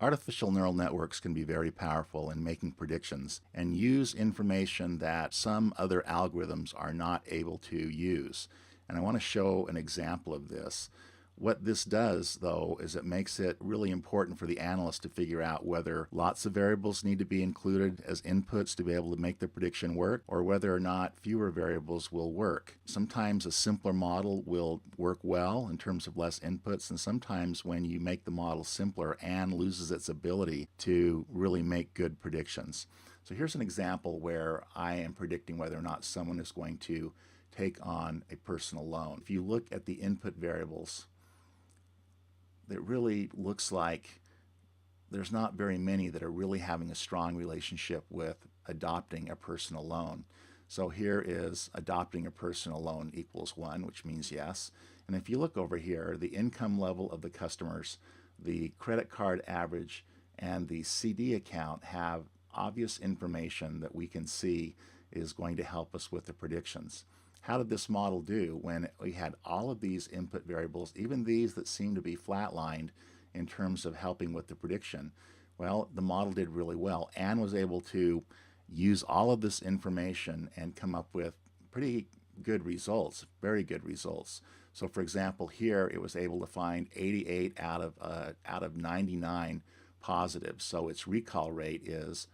Artificial neural networks can be very powerful in making predictions and use information that some other algorithms are not able to use. And I want to show an example of this. What this does, though, is it makes it really important for the analyst to figure out whether lots of variables need to be included as inputs to be able to make the prediction work, or whether or not fewer variables will work. Sometimes a simpler model will work well in terms of less inputs, and sometimes when you make the model simpler, Anne loses its ability to really make good predictions. So here's an example where I am predicting whether or not someone is going to take on a personal loan. If you look at the input variables, it really looks like there's not very many that are really having a strong relationship with adopting a personal loan. So here is adopting a personal loan equals 1, which means yes. And if you look over here, the income level of the customers, the credit card average, and the CD account have obvious information that we can see is going to help us with the predictions. How did this model do when we had all of these input variables, even these that seem to be flatlined in terms of helping with the prediction? Well, the model did really well. Anne was able to use all of this information and come up with pretty good results, very good results. So for example, here it was able to find 88 out of 99 positives. So its recall rate is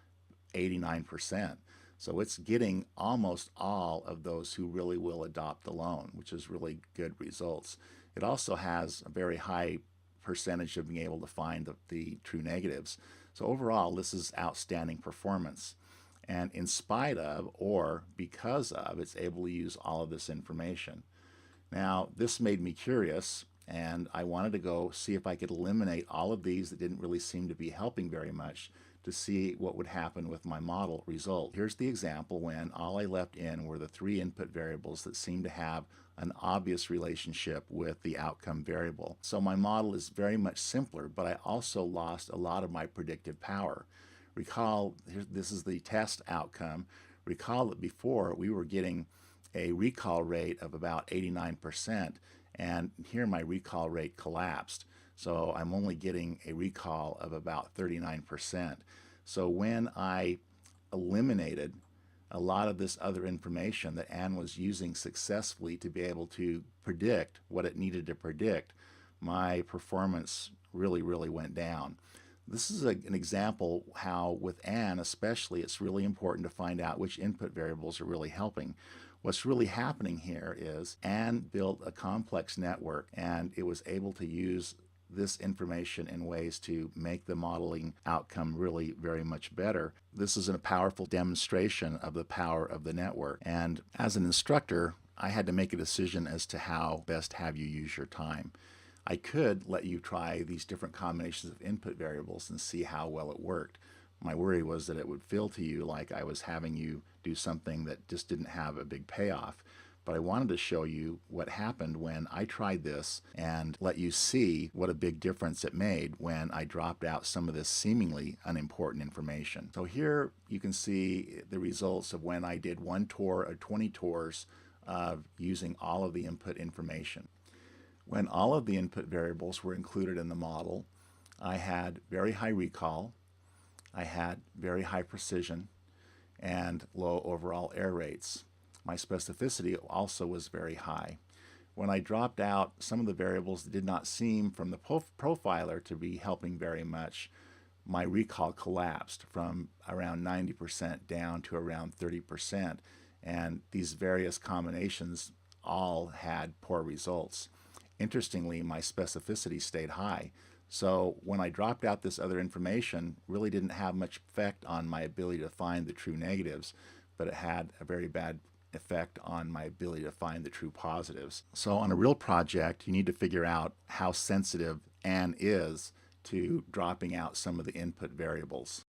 89%. So it's getting almost all of those who really will adopt the loan, which is really good results. It also has a very high percentage of being able to find the true negatives. So overall, this is outstanding performance. And in spite of or because of, it's able to use all of this information. Now, this made me curious, and I wanted to go see if I could eliminate all of these that didn't really seem to be helping very much, to see what would happen with my model result. Here's the example when all I left in were the 3 input variables that seem to have an obvious relationship with the outcome variable. So my model is very much simpler, but I also lost a lot of my predictive power. Recall, this is the test outcome. Recall that before we were getting a recall rate of about 89%, and here my recall rate collapsed. So I'm only getting a recall of about 39%. So when I eliminated a lot of this other information that Anne was using successfully to be able to predict what it needed to predict, my performance really went down. This is an example how with Anne especially, it's really important to find out which input variables are really helping. What's really happening here is Anne built a complex network, and it was able to use this information in ways to make the modeling outcome really very much better. This is a powerful demonstration of the power of the network. And as an instructor, I had to make a decision as to how best have you use your time. I could let you try these different combinations of input variables and see how well it worked. My worry was that it would feel to you like I was having you do something that just didn't have a big payoff. But I wanted to show you what happened when I tried this and let you see what a big difference it made when I dropped out some of this seemingly unimportant information. So here you can see the results of when I did 1 tour or 20 tours of using all of the input information. When all of the input variables were included in the model, I had very high recall, I had very high precision, and low overall error rates. My specificity also was very high. When I dropped out some of the variables that did not seem from the profiler to be helping very much, my recall collapsed from around 90% down to around 30%, and these various combinations all had poor results. Interestingly, my specificity stayed high. So when I dropped out this other information, really didn't have much effect on my ability to find the true negatives, but it had a very bad effect on my ability to find the true positives. So on a real project, you need to figure out how sensitive Anne is to dropping out some of the input variables.